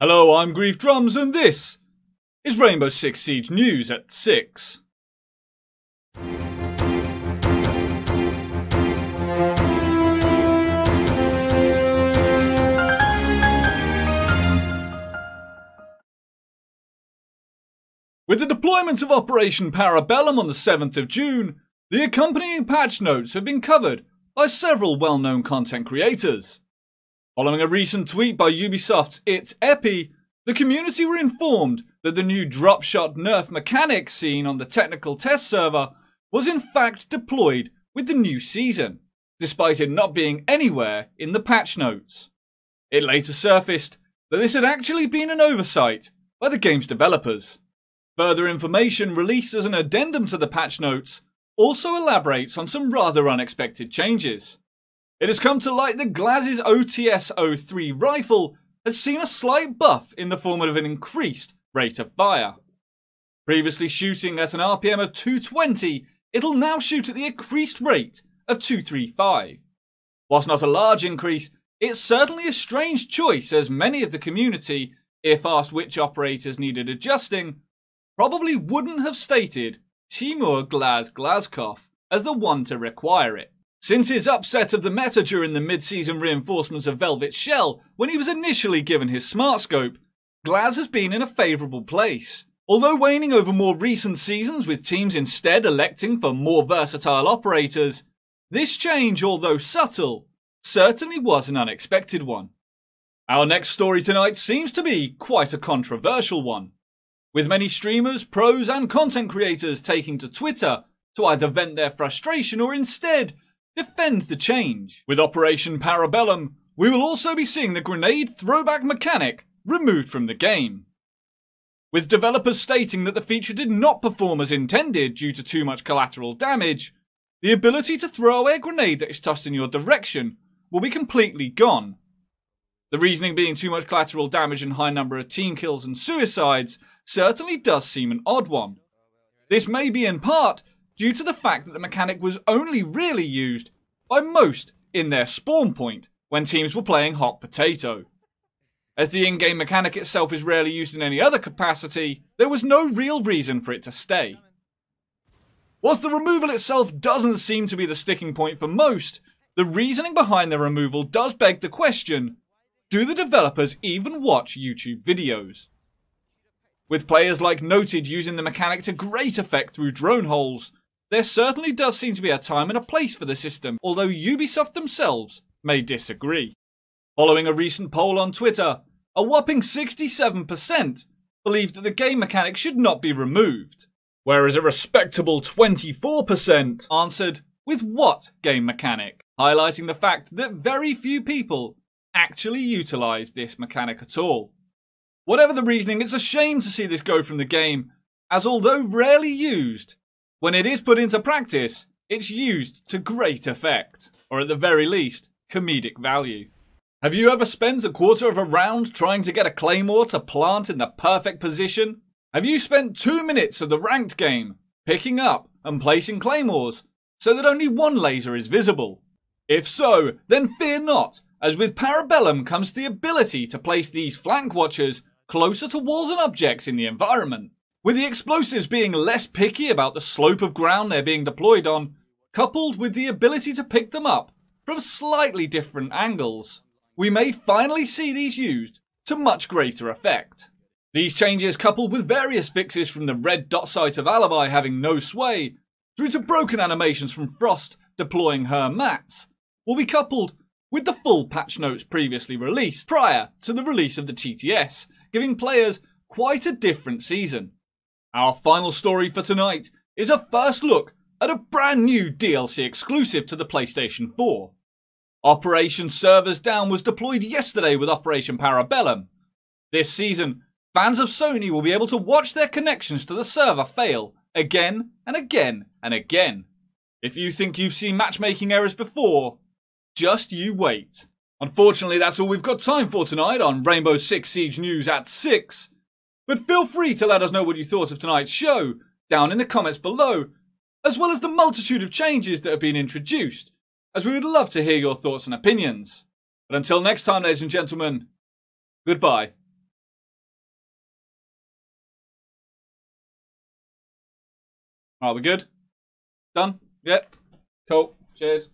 Hello, I'm Griefdrums, and this is Rainbow Six Siege News at 6. With the deployment of Operation Parabellum on the 7th of June, the accompanying patch notes have been covered by several well-known content creators. Following a recent tweet by Ubisoft's It's Epi, the community were informed that the new drop-shot nerf mechanic seen on the technical test server was in fact deployed with the new season, despite it not being anywhere in the patch notes. It later surfaced that this had actually been an oversight by the game's developers. Further information released as an addendum to the patch notes also elaborates on some rather unexpected changes. It has come to light that Glaz's OTS-03 rifle has seen a slight buff in the form of an increased rate of fire. Previously shooting at an RPM of 220, it'll now shoot at the increased rate of 235. Whilst not a large increase, it's certainly a strange choice, as many of the community, if asked which operators needed adjusting, probably wouldn't have stated Timur Glazkov as the one to require it, since his upset of the meta during the mid-season reinforcements of Velvet Shell when he was initially given his smart scope. Glaz has been in a favourable place, although waning over more recent seasons with teams instead electing for more versatile operators. This change, although subtle, certainly was an unexpected one. Our next story tonight seems to be quite a controversial one, with many streamers, pros and content creators taking to Twitter to either vent their frustration or instead defend the change. With Operation Parabellum, we will also be seeing the grenade throwback mechanic removed from the game, with developers stating that the feature did not perform as intended due to too much collateral damage. The ability to throw away a grenade that is tossed in your direction will be completely gone. The reasoning being too much collateral damage and high number of team kills and suicides certainly does seem an odd one. This may be in part due to the fact that the mechanic was only really used by most in their spawn point when teams were playing hot potato. As the in-game mechanic itself is rarely used in any other capacity, there was no real reason for it to stay. Whilst the removal itself doesn't seem to be the sticking point for most, the reasoning behind the removal does beg the question: do the developers even watch YouTube videos? With players like Noted using the mechanic to great effect through drone holes, there certainly does seem to be a time and a place for the system, although Ubisoft themselves may disagree. Following a recent poll on Twitter, a whopping 67% believed that the game mechanic should not be removed, whereas a respectable 24% answered with what game mechanic, highlighting the fact that very few people actually utilise this mechanic at all. Whatever the reasoning, it's a shame to see this go from the game, as although rarely used, when it is put into practice, it's used to great effect, or at the very least, comedic value. Have you ever spent a quarter of a round trying to get a claymore to plant in the perfect position? Have you spent 2 minutes of the ranked game picking up and placing claymores so that only one laser is visible? If so, then fear not, as with Parabellum comes the ability to place these flank watchers closer to walls and objects in the environment, with the explosives being less picky about the slope of ground they're being deployed on, coupled with the ability to pick them up from slightly different angles. We may finally see these used to much greater effect. These changes, coupled with various fixes from the red dot sight of Alibi having no sway, through to broken animations from Frost deploying her mats, will be coupled with the full patch notes previously released prior to the release of the TTS, giving players quite a different season. Our final story for tonight is a first look at a brand new DLC exclusive to the PlayStation 4. Operation Servers Down was deployed yesterday with Operation Parabellum. This season, fans of Sony will be able to watch their connections to the server fail again and again and again. If you think you've seen matchmaking errors before, just you wait. Unfortunately, that's all we've got time for tonight on Rainbow Six Siege News at 6. But feel free to let us know what you thought of tonight's show down in the comments below, as well as the multitude of changes that have been introduced, as we would love to hear your thoughts and opinions. But until next time, ladies and gentlemen, goodbye. Alright, we good? Done? Yeah. Cool. Cheers.